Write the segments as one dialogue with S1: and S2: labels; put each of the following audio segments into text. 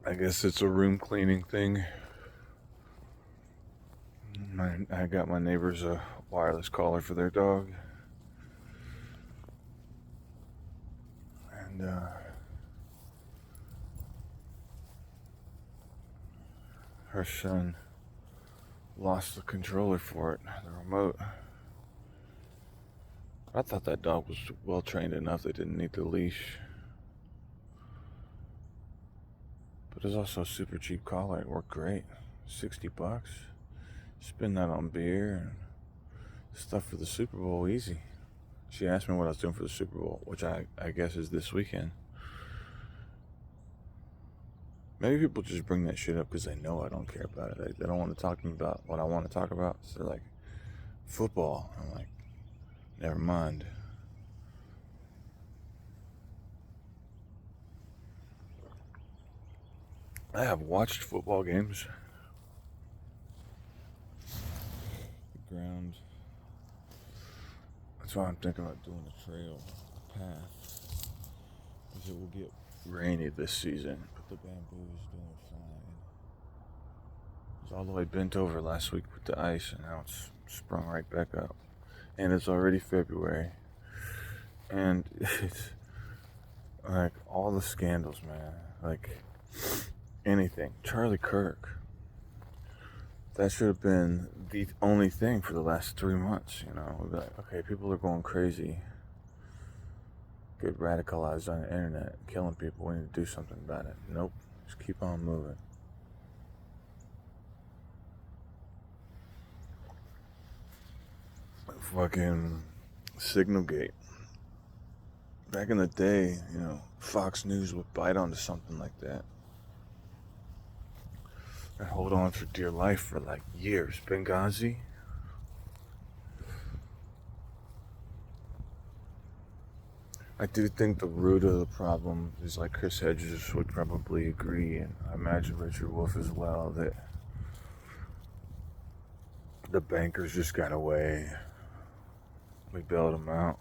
S1: I guess it's a room cleaning thing. I got my neighbors a wireless collar for their dog. And her son lost the controller for it, the remote. I thought that dog was well trained enough they didn't need the leash. But it's also a super cheap collar. It worked great. $60. Spend that on beer and stuff for the Super Bowl easy. She asked me what I was doing for the Super Bowl, which I guess is this weekend. Maybe people just bring that shit up because they know I don't care about it. They don't want to talk to me about what I want to talk about. So they're like, football. I'm like, never mind. I have watched football games. The ground. That's why I'm thinking about doing a trail path. Because it will get rainy this season, but the bamboo is doing fine. It was all the way bent over last week with the ice, and now it's sprung right back up. And it's already February. And it's like all the scandals, man. Like anything. Charlie Kirk. That should have been the only thing for the last 3 months, you know. We'd be like, okay, people are going crazy. Get radicalized on the internet, killing people. We need to do something about it. Nope. Just keep on moving. Fucking Signalgate. Back in the day, you know, Fox News would bite onto something like that and hold on for dear life for like years. Benghazi. I do think the root of the problem is, like Chris Hedges would probably agree, and I imagine Richard Wolff as well, that the bankers just got away. We bailed them out.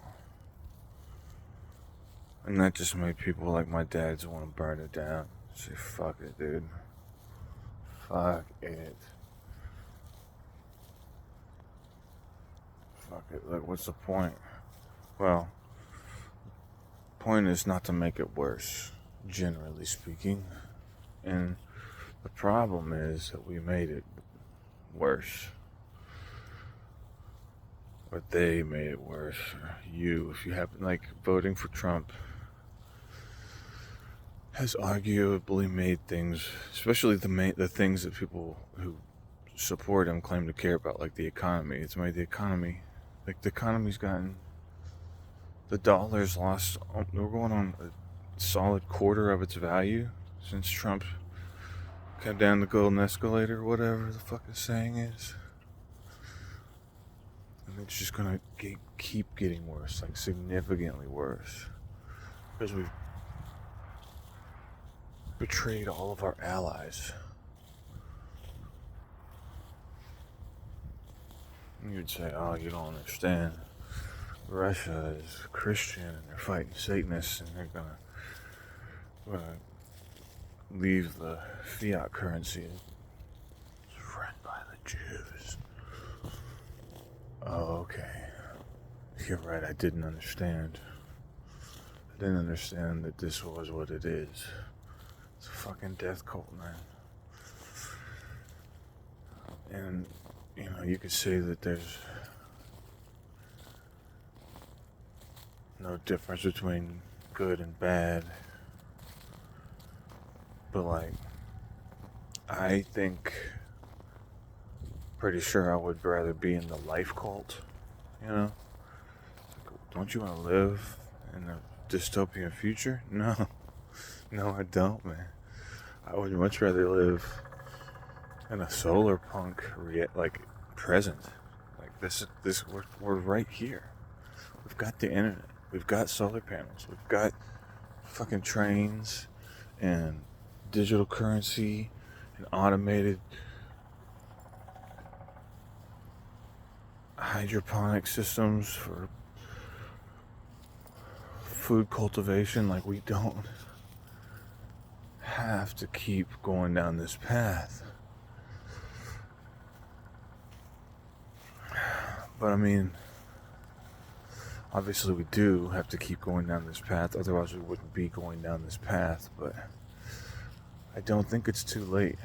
S1: And that just made people like my dad's want to burn it down. Say, fuck it, dude. Fuck it. Fuck it. Like, what's the point? Well, point is not to make it worse, generally speaking. And the problem is that we made it worse. But they made it worse. You, if you happen, like, voting for Trump has arguably made things, especially the things that people who support him claim to care about, like the economy. It's made the economy, like the economy's gotten, the dollar's lost, we're going on a solid quarter of its value since Trump came down the golden escalator, whatever the fuck the saying is. And it's just gonna keep getting worse, like significantly worse, because we've betrayed all of our allies. You'd say, oh, you don't understand. Russia is Christian and they're fighting Satanists and they're gonna leave the fiat currency. It's run by the Jews. Oh, okay. You're right, I didn't understand. I didn't understand that this was what it is. It's a fucking death cult, man. And, you know, you could say that there's no difference between good and bad. But, like, I think, pretty sure I would rather be in the life cult, you know? Don't you want to live in a dystopian future? No. No, I don't, man. I would much rather live in a solar punk, like, present. Like, this, we're right here. We've got the internet. We've got solar panels. We've got fucking trains and digital currency and automated hydroponic systems for food cultivation. Like, we don't have to keep going down this path. But I mean, obviously we do have to keep going down this path, otherwise we wouldn't be going down this path, but I don't think it's too late.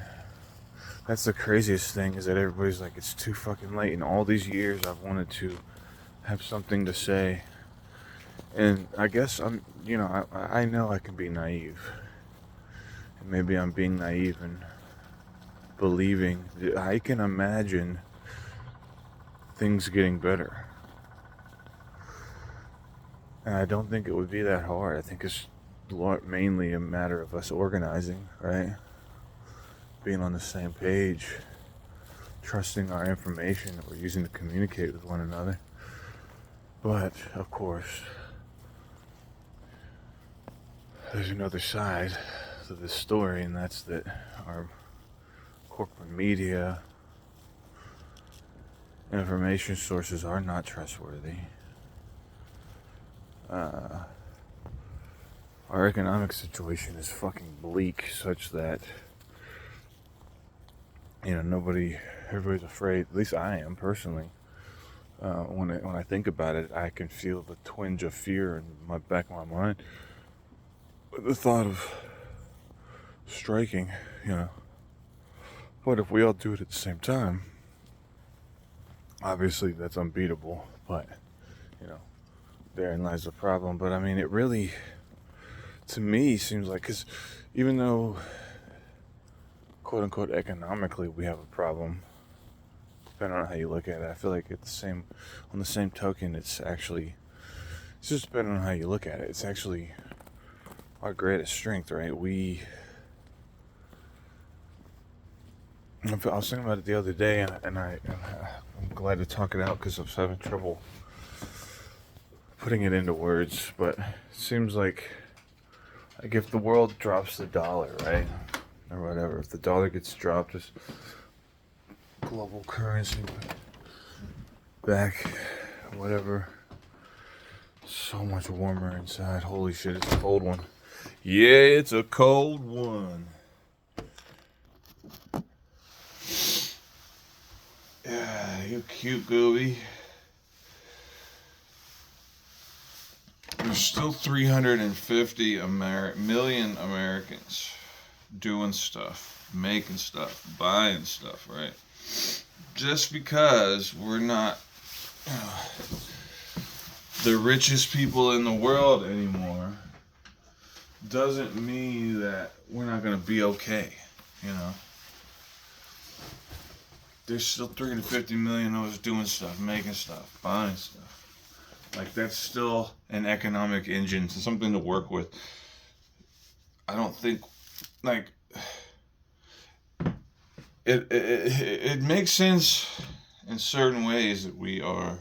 S1: That's the craziest thing, is that everybody's like, it's too fucking late. And all these years I've wanted to have something to say. And I guess I know I can be naive. And maybe I'm being naive and believing that I can imagine things getting better. And I don't think it would be that hard. I think it's mainly a matter of us organizing, right? Being on the same page, trusting our information that we're using to communicate with one another. But, of course, there's another side to this story, and that's that our corporate media information sources are not trustworthy. Our economic situation is fucking bleak, such that everybody's afraid. At least I am personally. When I think about it, I can feel the twinge of fear in my back of my mind. The thought of striking, But if we all do it at the same time, obviously that's unbeatable. But therein lies the problem. But I mean, it really, to me, seems like, because even though, quote unquote, economically we have a problem, depending on how you look at it, I feel like on the same token, it's just depending on how you look at it, it's actually our greatest strength, right? I was thinking about it the other day, and I'm glad to talk it out, because I was having trouble putting it into words. But it seems like if the world drops the dollar, right, or whatever, if the dollar gets dropped as global currency back, whatever, so much warmer inside. Holy shit, it's a cold one. Yeah, it's a cold one. Yeah, you cute gooby. There's still 350 million Americans doing stuff, making stuff, buying stuff, right? Just because we're not the richest people in the world anymore doesn't mean that we're not going to be okay, There's still 350 million of us doing stuff, making stuff, buying stuff. Like, that's still an economic engine, something to work with. I don't think, it makes sense in certain ways that we are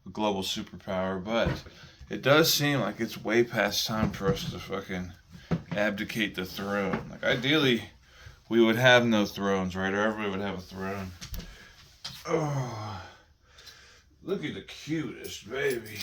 S1: a global superpower, but it does seem like it's way past time for us to fucking abdicate the throne. Like, ideally, we would have no thrones, right? Or everybody would have a throne. Oh, look at the cutest baby.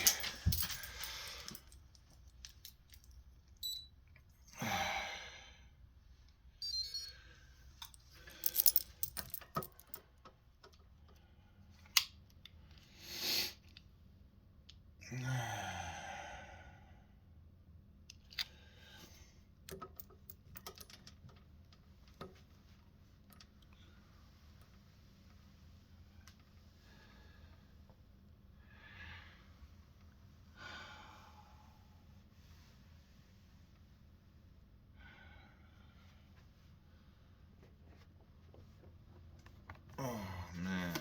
S1: Oh, man.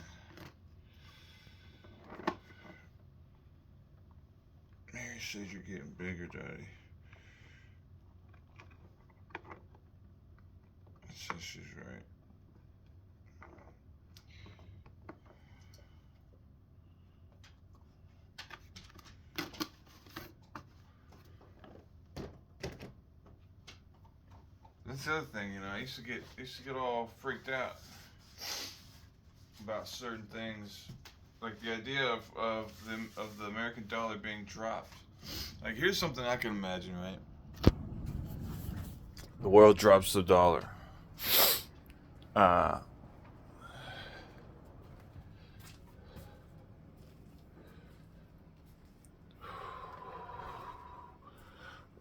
S1: Mary says you're getting bigger, Daddy. Says she's right. That's the other thing, I used to get all freaked out about certain things, like the idea of the American dollar being dropped. Like, here's something I can imagine, right? The world drops the dollar.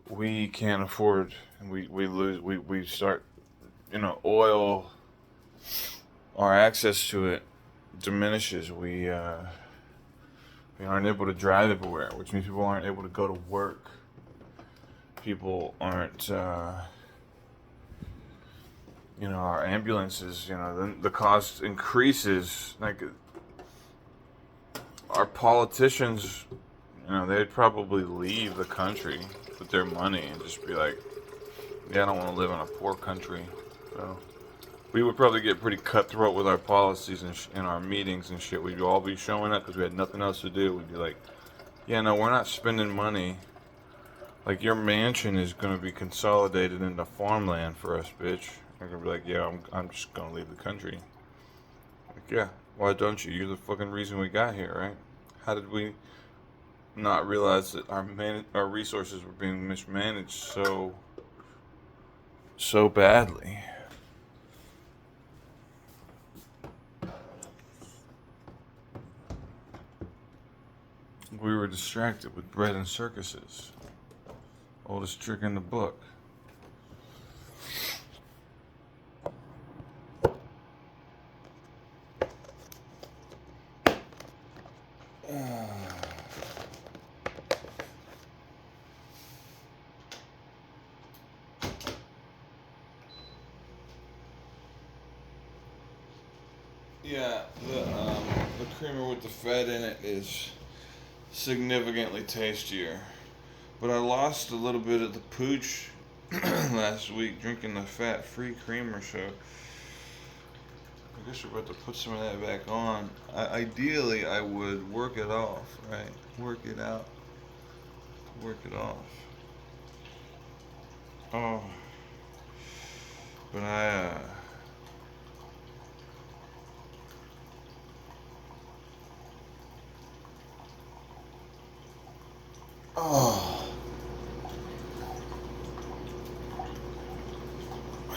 S1: We can't afford, and we start, oil, our access to it diminishes. We aren't able to drive everywhere, which means people aren't able to go to work. People aren't, our ambulances, then the cost increases. Like, our politicians, they'd probably leave the country with their money and just be like, yeah, I don't want to live in a poor country. So we would probably get pretty cutthroat with our policies and in our meetings and shit. We'd all be showing up because we had nothing else to do. We'd be like, yeah, no, we're not spending money. Like, your mansion is going to be consolidated into farmland for us, bitch. They're going to be like, yeah, I'm just going to leave the country. Like, yeah, why don't you? You're the fucking reason we got here, right? How did we not realize that our resources were being mismanaged so badly? We were distracted with bread and circuses. Oldest trick in the book. Yeah, the creamer with the fat in it is significantly tastier. But I lost a little bit of the pooch last week drinking the fat-free creamer, so I guess we're about to put some of that back on. Ideally, I would work it off, right? Work it out. Work it off. Oh. But oh.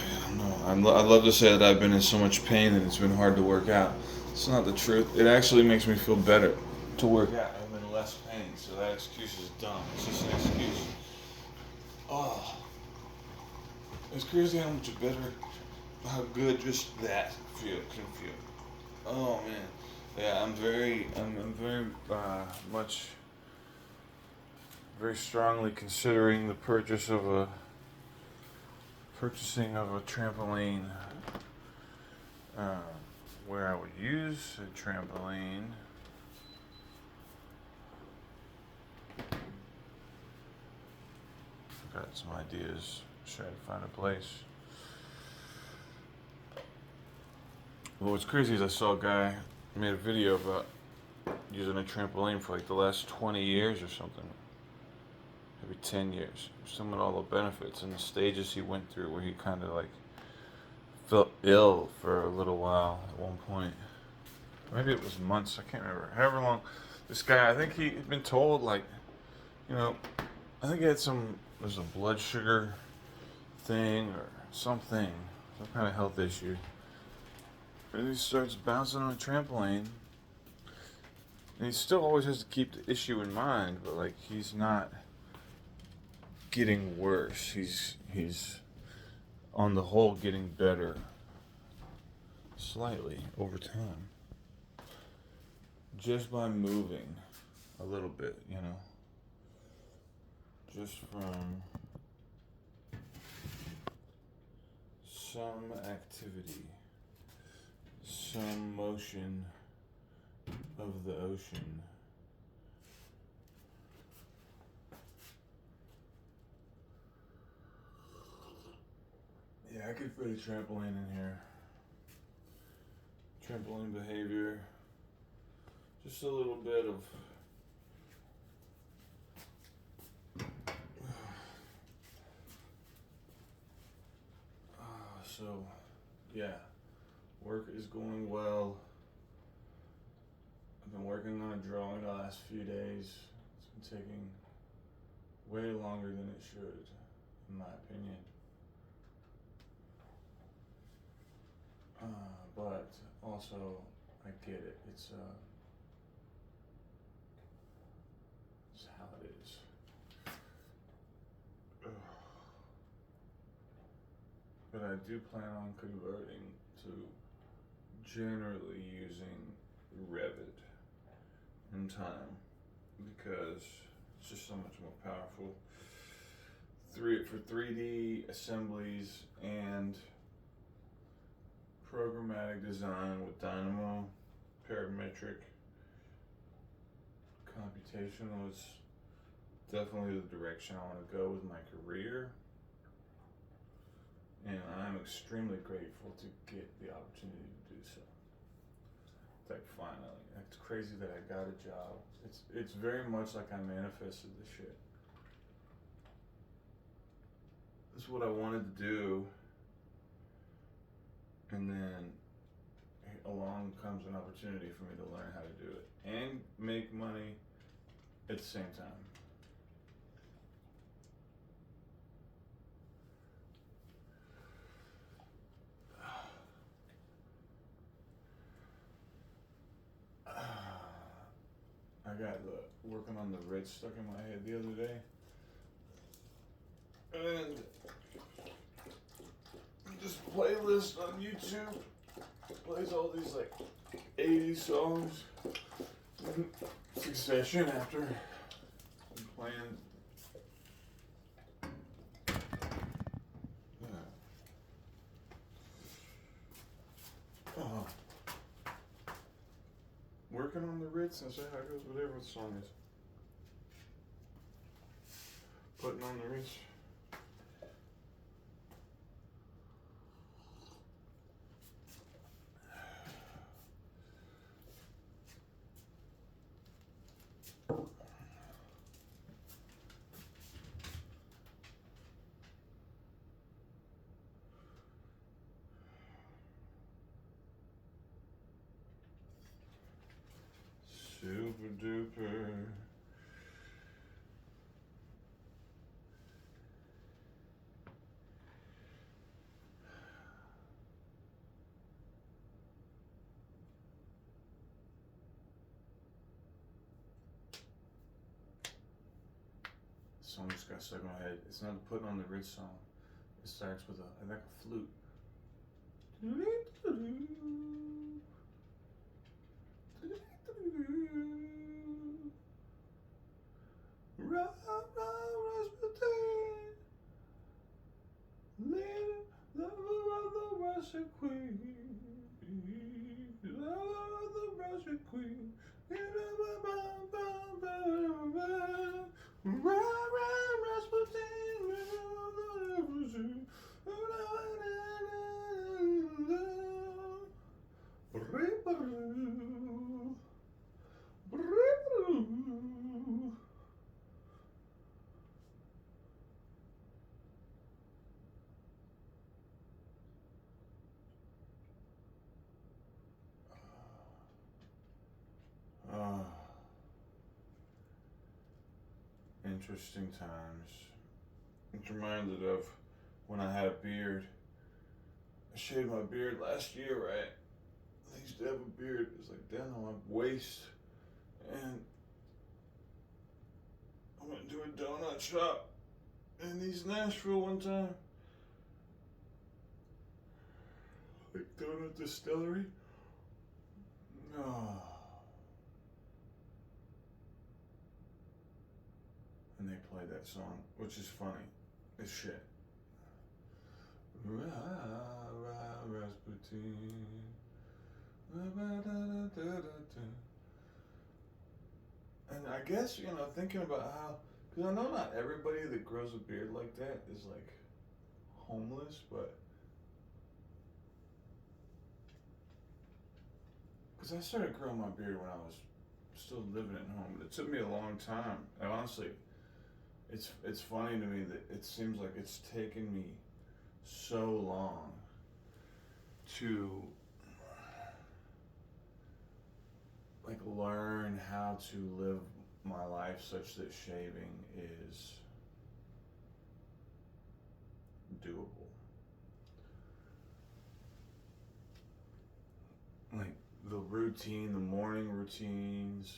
S1: I don't know. I'd love to say that I've been in so much pain and it's been hard to work out. It's not the truth. It actually makes me feel better to work out. I'm in less pain, so that excuse is dumb. It's just an excuse. Oh. It's crazy how much better, how good just that can feel. Oh man. Yeah, I'm very much, very strongly considering the purchasing of a trampoline, where I would use a trampoline got some ideas. Try to find a place. Well, what's crazy is I saw a guy made a video about using a trampoline for like the last 20 years or something. Maybe 10 years. Some of all the benefits and the stages he went through where he kind of like felt ill for a little while at one point. Maybe it was months, I can't remember. However long. This guy, I think he had been told, like, I think he had there's a blood sugar thing or something, some kind of health issue. And he starts bouncing on a trampoline. And he still always has to keep the issue in mind, but like he's not getting worse. He's on the whole getting better slightly over time. Just by moving a little bit, Just from some activity, some motion of the ocean. Yeah, I could put a trampoline in here. Trampoline behavior. Just a little bit of so yeah, work is going well. I've been working on a drawing the last few days. It's been taking way longer than it should, in my opinion. But also, I get it. It's how it is. But I do plan on converting to generally using Revit in time because it's just so much more powerful. For 3D assemblies and programmatic design with Dynamo, parametric computational is definitely the direction I want to go with my career. And I'm extremely grateful to get the opportunity to do so. Like finally, it's crazy that I got a job. It's very much like I manifested this shit. This is what I wanted to do, and then along comes an opportunity for me to learn how to do it and make money at the same time. I got working on the Ritz stuck in my head the other day, and just playlist on YouTube plays all these like 80s songs in succession after playing. Working on the Ritz, and see how it goes, whatever the song is. Putting on the Ritz. Super duper. This song just got stuck in my head. It's not the Putting on the Ritz song. It starts with I like a flute. Russian queen, love the Russian queen. Interesting times. It's reminded of when I had a beard. I shaved my beard last year, right? I used to have a beard. It was like down on my waist. And I went to a donut shop in East Nashville one time. Like Donut Distillery. No. And they played that song, which is funny as shit. Rasputin. And I guess, thinking about how, because I know not everybody that grows a beard like that is like homeless, but because I started growing my beard when I was still living at home, but it took me a long time. And honestly, it's funny to me that it seems like it's taken me so long to like learn how to live my life such that shaving is doable. the routine, the morning routines.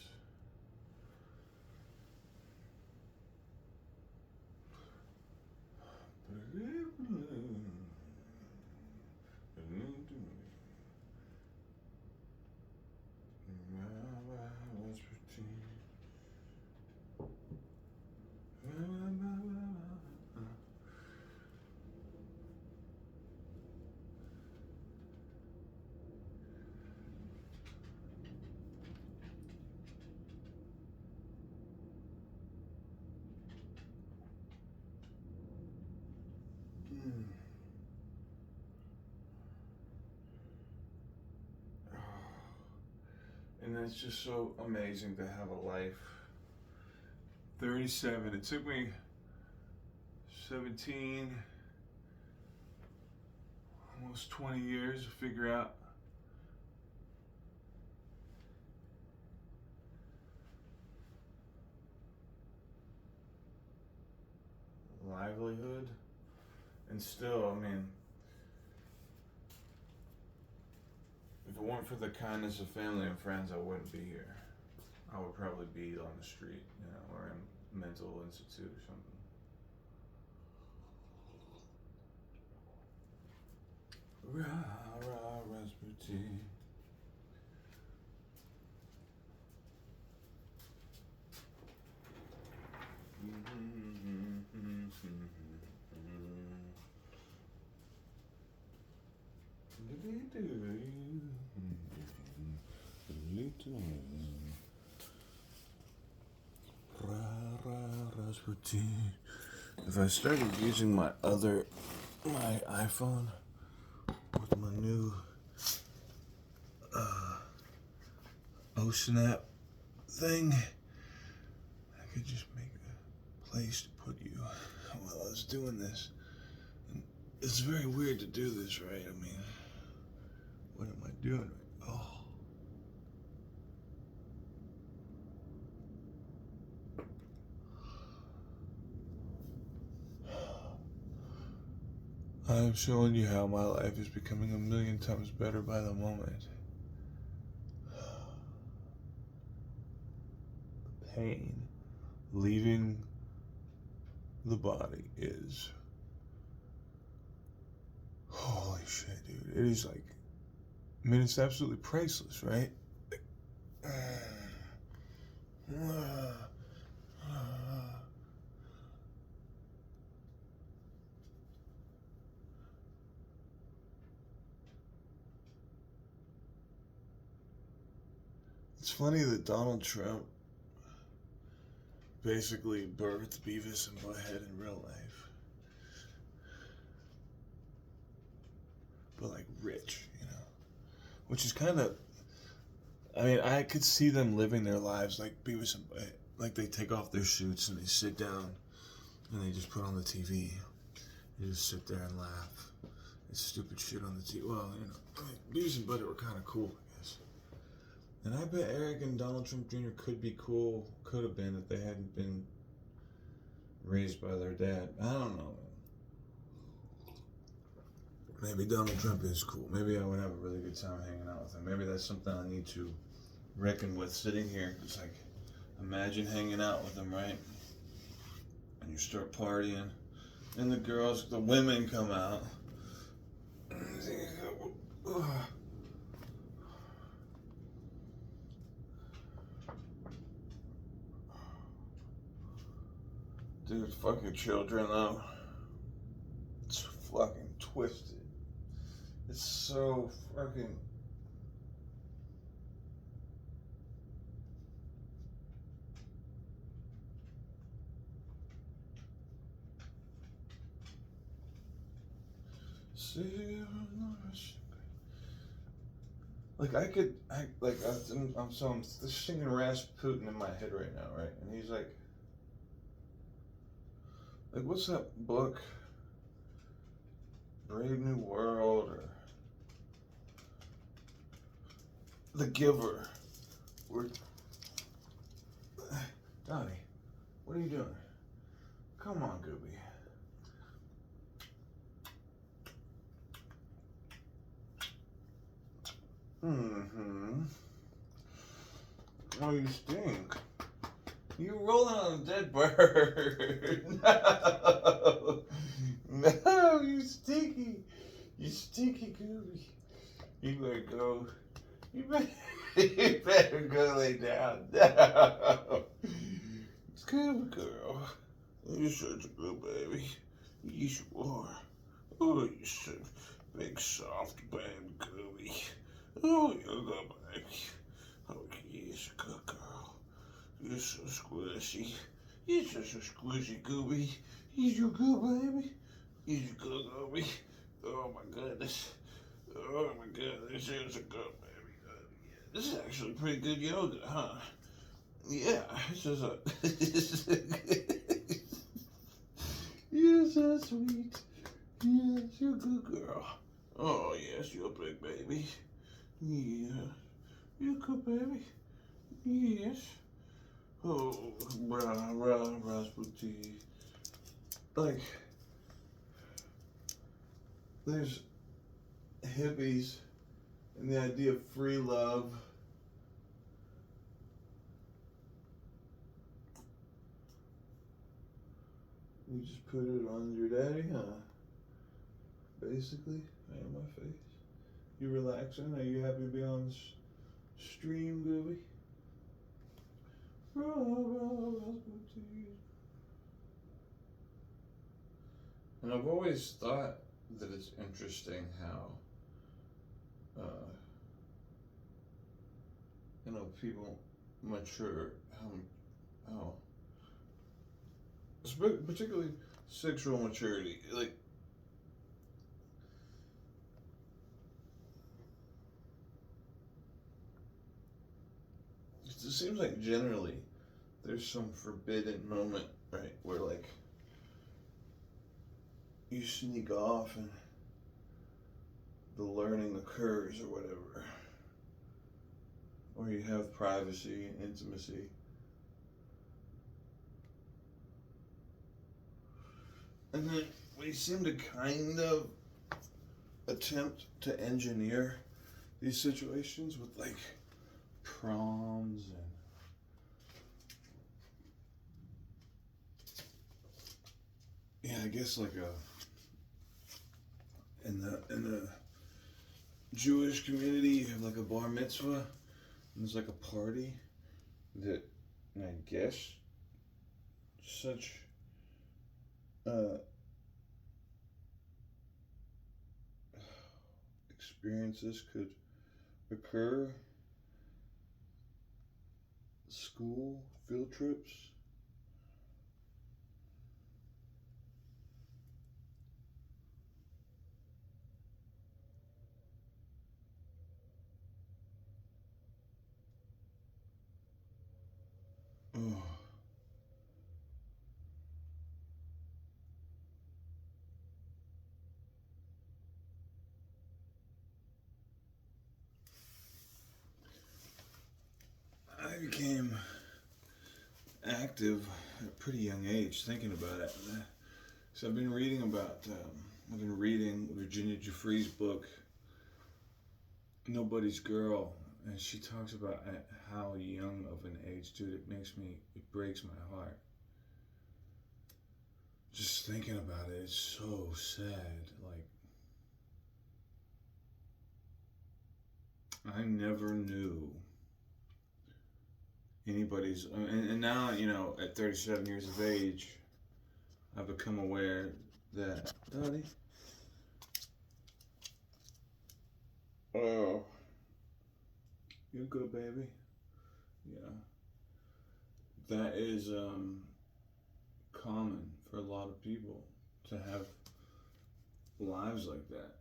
S1: And it's just so amazing to have a life. 37. It took me 17, almost 20 years to figure out livelihood. And still, I mean, if it weren't for the kindness of family and friends, I wouldn't be here. I would probably be on the street, or in a mental institute or something. Rah, rah, Rasputin. Rasputin. If I started using my iPhone with my new Ocean app thing, I could just make a place to put you while I was doing this. And it's very weird to do this, right? I mean, what am I doing? Oh. I'm showing you how my life is becoming a million times better by the moment. The pain leaving the body is... holy shit, dude. It is like... I mean, it's absolutely priceless, right? It's funny that Donald Trump basically birthed Beavis and Butthead in real life. But like rich, Which is kind of... I mean, I could see them living their lives like Beavis and Butthead. Like they take off their suits and they sit down and they just put on the TV. They just sit there and laugh. It's stupid shit on the TV. Well, I mean, Beavis and Butthead were kind of cool, I guess. And I bet Eric and Donald Trump Jr. could be cool, could have been, if they hadn't been raised by their dad. I don't know. Maybe Donald Trump is cool. Maybe I would have a really good time hanging out with him. Maybe that's something I need to reckon with sitting here. It's like, imagine hanging out with him, right? And you start partying, and the women come out. Dude, fucking children though. It's fucking twisted. It's so fucking... Like I'm singing Rasputin in my head right now, right? And he's like, what's that book? Brave New World or The Giver? Donnie, what are you doing? Come on, Gooby. Mm-hmm. Oh, you stink. You rolling on a dead bird. No. No, you stinky. You stinky gooby. You better go. You better, you better go lay down. No. It's good girl. You're such a good baby. You sure are. Oh, you're such a big soft baby gooby. Oh, you're a good baby. Oh, you're a good girl. You're so squishy. You're such a squishy gooby. You're a good baby. You're a good gooby. Oh my goodness. Oh my goodness. You're a good baby. This is actually pretty good yoga, huh? Yeah, it's just a. You're so sweet. Yes, you're a good girl. Oh, yes, you're a big baby. Yeah, you're a good baby. Yes. Oh, Rasputin. Like, there's hippies and the idea of free love. You just put it on your daddy, huh? Basically, right in my face. You relaxing? Are you happy to be on the stream, Gooby? And I've always thought that it's interesting how, people mature, how, particularly sexual maturity. Like, it seems like generally there's some forbidden moment, right, where like you sneak off and the learning occurs or whatever, or you have privacy and intimacy. And then we seem to kind of attempt to engineer these situations with like proms and I guess like in the Jewish community you have like a bar mitzvah and there's like a party that I guess such experiences could occur. School field trips. Oh. I became active at a pretty young age thinking about it. So I've been reading Virginia Giuffre's book, Nobody's Girl, and she talks about at how young of an age, dude, it breaks my heart. Just thinking about it, it's so sad. Like, I never knew and now, at 37 years of age, I've become aware that, Daddy, oh, you good, baby? Yeah. That is common for a lot of people to have lives like that.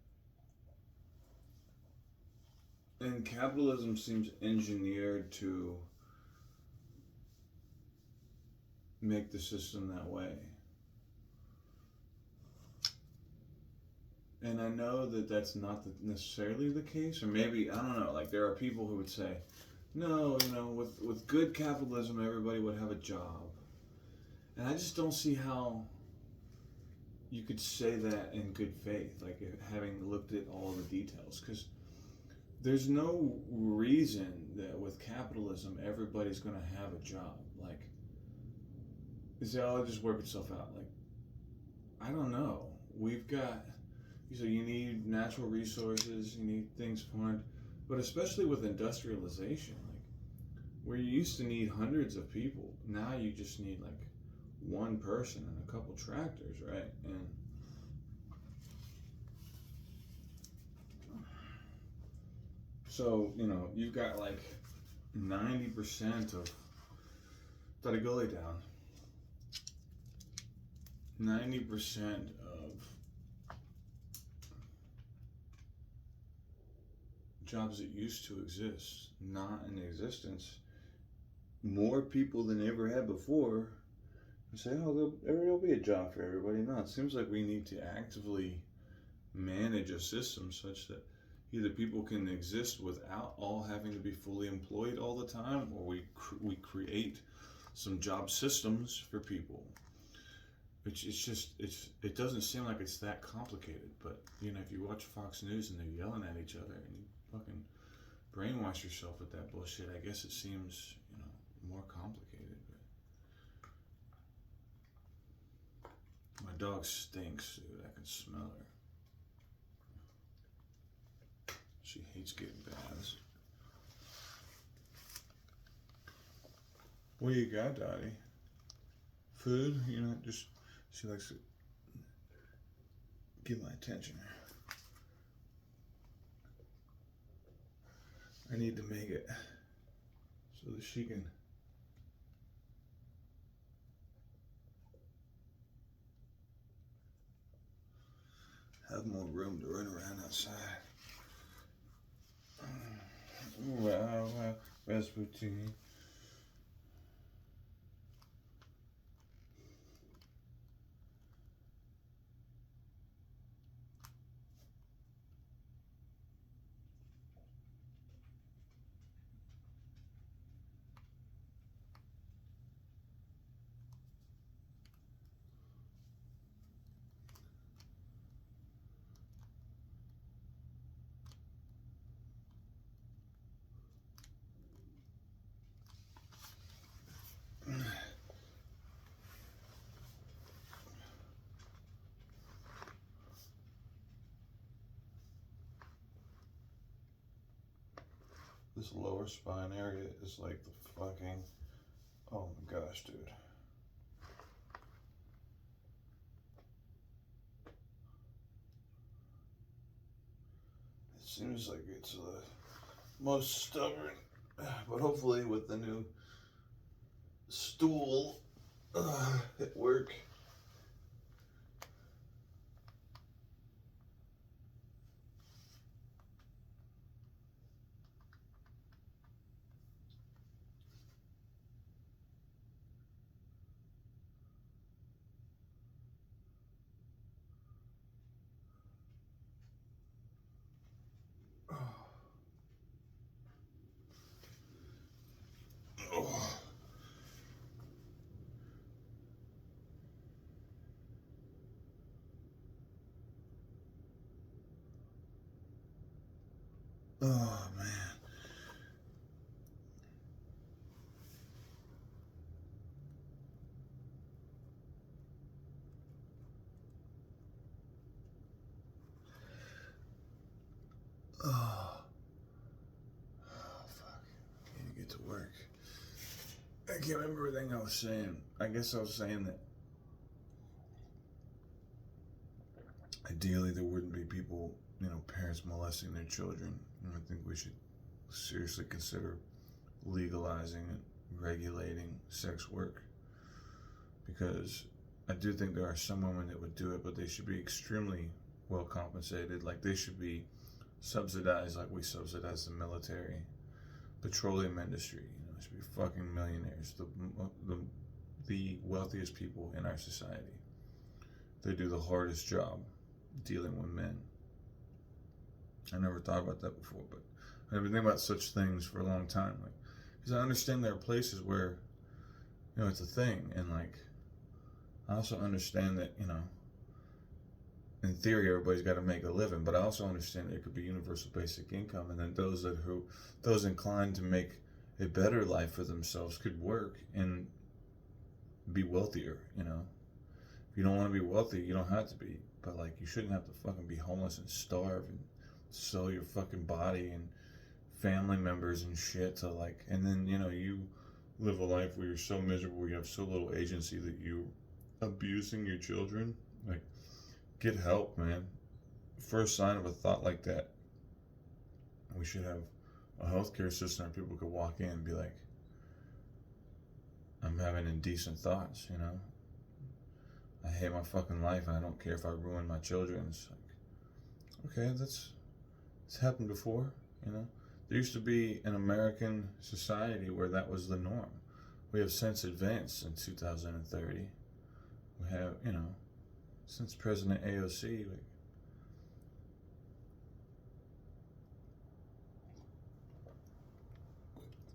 S1: And capitalism seems engineered to make the system that way. And I know that that's not necessarily the case, or maybe, I don't know, like there are people who would say, no, with good capitalism, everybody would have a job. And I just don't see how you could say that in good faith, like having looked at all the details. Because there's no reason that with capitalism everybody's going to have a job. Like, you say, oh, it'll just work itself out. Like, I don't know. We've got, so you need natural resources, you need things farmed, but especially with industrialization, like where you used to need hundreds of people, now you just need like one person and a couple tractors, right? And so, you've got like 90% of, gotta go lay down, 90% of jobs that used to exist not in existence. More people than ever had before say, oh, there'll be a job for everybody. No, it seems like we need to actively manage a system such that either people can exist without all having to be fully employed all the time, or we create some job systems for people. Which it doesn't seem like it's that complicated, but if you watch Fox News and they're yelling at each other and you fucking brainwash yourself with that bullshit, I guess it seems more complicated. But my dog stinks, dude. I can smell her. She hates getting baths. What do you got, Dottie? Food? Just, she likes to get my attention. I need to make it so that she can have more room to run around outside. Wow, Rasputin. This lower spine area is like the fucking, oh my gosh, dude. It seems like it's the most stubborn, but hopefully with the new stool at work, oh man. Oh, fuck. I need to get to work. I can't remember everything I was saying. I guess I was saying that ideally there wouldn't be people, parents molesting their children. And I think we should seriously consider legalizing and regulating sex work, because I do think there are some women that would do it, but they should be extremely well compensated. Like, they should be subsidized like we subsidize the military, petroleum industry. They should be fucking millionaires, the wealthiest people in our society. They do the hardest job dealing with men. I never thought about that before, but I've been thinking about such things for a long time. Like, because I understand there are places where, it's a thing, and like, I also understand that, in theory, everybody's got to make a living, but I also understand there could be universal basic income, and then those inclined to make a better life for themselves could work and be wealthier. If you don't want to be wealthy, you don't have to be, but like you shouldn't have to fucking be homeless and starve and sell your fucking body and family members and shit to like, and then you live a life where you're so miserable, you have so little agency that you abusing your children. Like, get help, man. First sign of a thought like that, we should have a healthcare system where people could walk in and be like, I'm having indecent thoughts, I hate my fucking life and I don't care if I ruin my children. It's like, okay, it's happened before, There used to be an American society where that was the norm. We have since advanced in 2030. We have, since President AOC,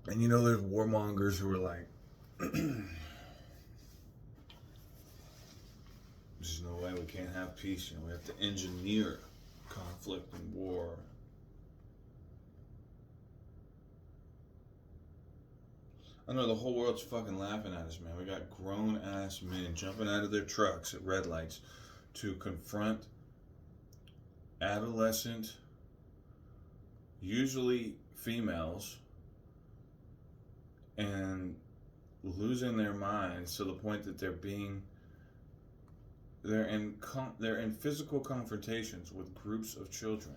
S1: and there's warmongers who are like, there's no way we can't have peace. We have to engineer conflict and war. I know the whole world's fucking laughing at us, man. We got grown-ass men jumping out of their trucks at red lights to confront adolescent, usually females, and losing their minds to the point that they're in physical confrontations with groups of children,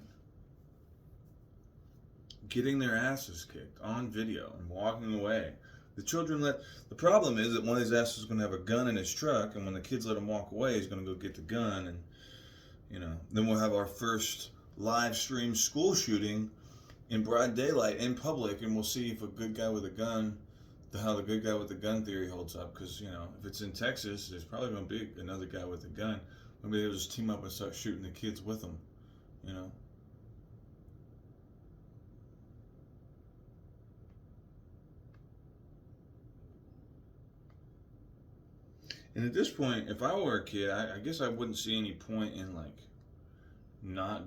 S1: getting their asses kicked on video and walking away. The problem is that one of these asses is going to have a gun in his truck, and when the kids let him walk away, he's going to go get the gun, and then we'll have our first live stream school shooting in broad daylight in public, and we'll see if a good guy with a gun, how the good guy with the gun theory holds up. Because if it's in Texas, there's probably going to be another guy with a gun. Maybe they'll just team up and start shooting the kids with them. And at this point, if I were a kid, I guess I wouldn't see any point in like not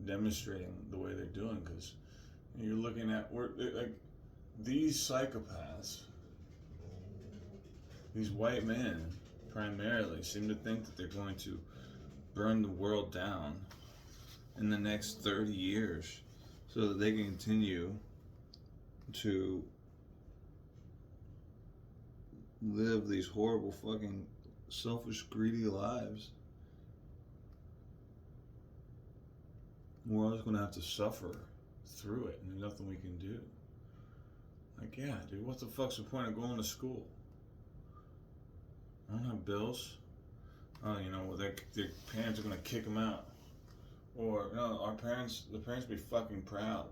S1: demonstrating the way they're doing, because you're looking at like these psychopaths, these white men primarily seem to think that they're going to burn the world down in the next 30 years so that they can continue to live these horrible fucking selfish, greedy lives. We're always going to have to suffer through it, and there's nothing we can do. Like, yeah, dude, what the fuck's the point of going to school? I don't have bills. Oh, their parents are going to kick them out. Or, no, the parents be fucking proud.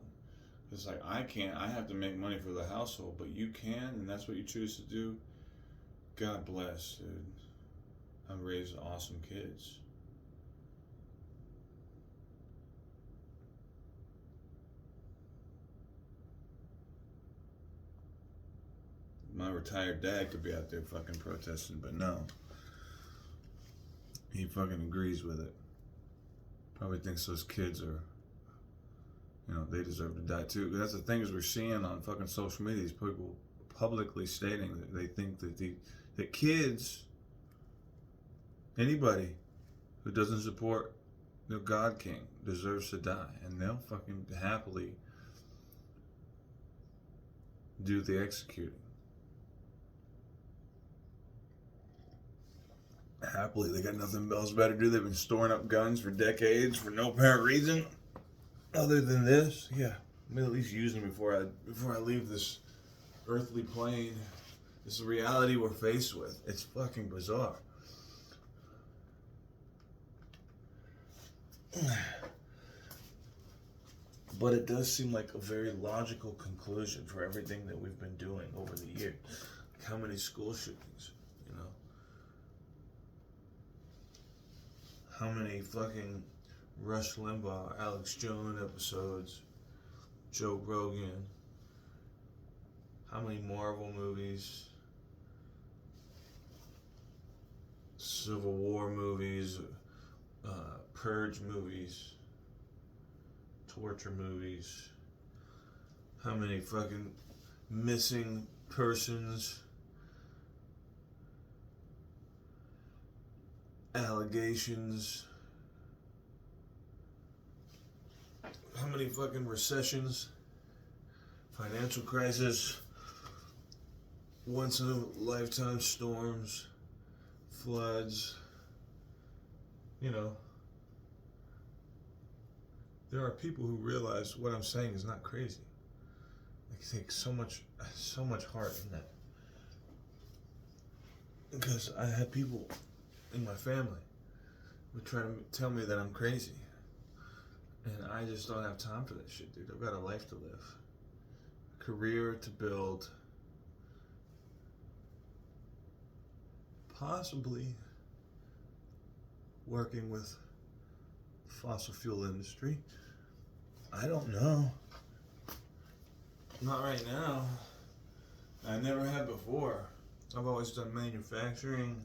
S1: It's like, I have to make money for the household, but you can, and that's what you choose to do. God bless, dude. I've raised awesome kids. My retired dad could be out there fucking protesting, but no. He fucking agrees with it. Probably thinks those kids are, they deserve to die too. That's the thing, is we're seeing on fucking social media, these people publicly stating that they think that kids, anybody who doesn't support the God King deserves to die, and they'll fucking happily do the executing. Happily, they got nothing else better to do. They've been storing up guns for decades for no apparent reason other than this. Yeah, I'm gonna at least use them before I leave this earthly plane. This is the reality we're faced with. It's fucking bizarre. But it does seem like a very logical conclusion for everything that we've been doing over the years. Like how many school shootings, How many fucking Rush Limbaugh, Alex Jones episodes, Joe Rogan, how many Marvel movies, Civil War movies, purge movies, torture movies, how many fucking missing persons, allegations, how many fucking recessions, financial crisis, once in a lifetime storms, floods, you know. There are people who realize what I'm saying is not crazy. I take so much heart in that. Because I had people in my family who try to tell me that I'm crazy. And I just don't have time for that shit, dude. I've got a life to live, a career to build, possibly working with the fossil fuel industry. I don't know. Not right now. I never have before. I've always done manufacturing,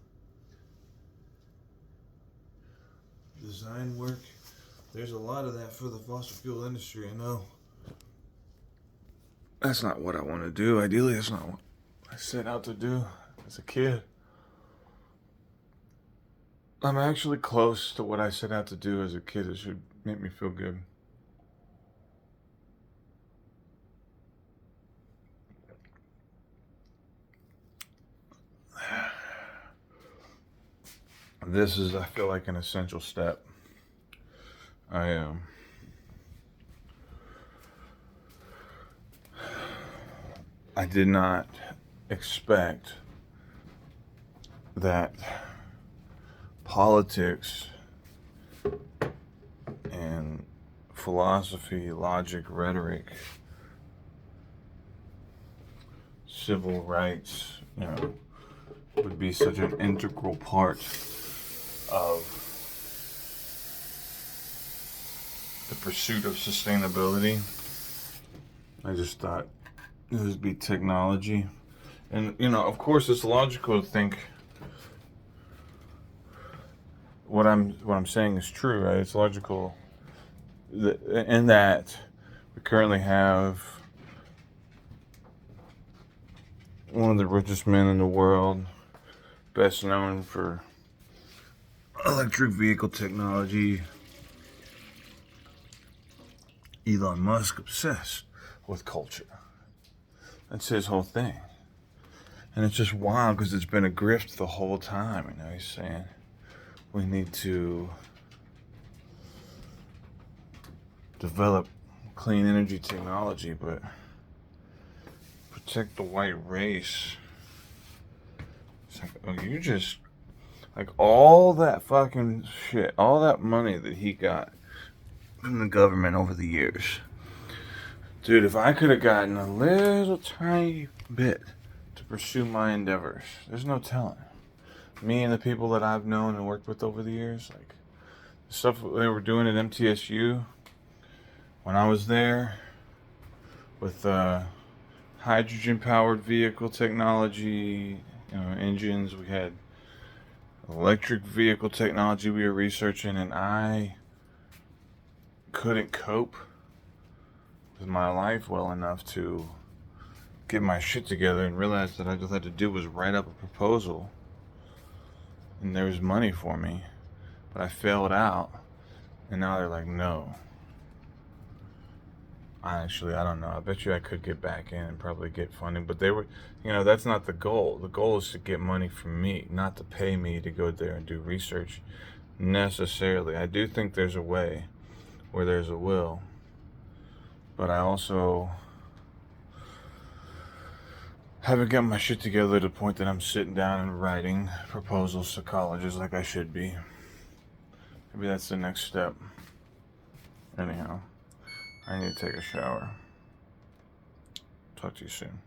S1: design work. There's a lot of that for the fossil fuel industry, I know. That's not what I want to do. Ideally, that's not what I set out to do as a kid. I'm actually close to what I set out to do as a kid. It should make me feel good. This is, I feel like, an essential step. I did not expect that politics and philosophy, logic, rhetoric, civil rights, would be such an integral part of the pursuit of sustainability. I just thought it would be technology. And, of course it's logical to think what I'm saying is true, right? It's logical in that we currently have one of the richest men in the world, best known for electric vehicle technology, Elon Musk, obsessed with culture. That's his whole thing. And it's just wild because it's been a grift the whole time. He's saying we need to develop clean energy technology, but protect the white race. It's like, you just, like, all that fucking shit, all that money that he got from the government over the years. Dude, if I could have gotten a little tiny bit to pursue my endeavors, there's no telling. Me and the people that I've known and worked with over the years, like the stuff they were doing at MTSU when I was there with hydrogen powered vehicle technology, engines. We had electric vehicle technology we were researching, and I couldn't cope with my life well enough to get my shit together and realize that I just had to do was write up a proposal and there was money for me, but I failed out, and now they're like, no. I don't know. I bet you I could get back in and probably get funding, but they were, that's not the goal. The goal is to get money from me, not to pay me to go there and do research necessarily. I do think there's a way where there's a will, but I also haven't got my shit together to the point that I'm sitting down and writing proposals to colleges like I should be. Maybe that's the next step. Anyhow, I need to take a shower. Talk to you soon.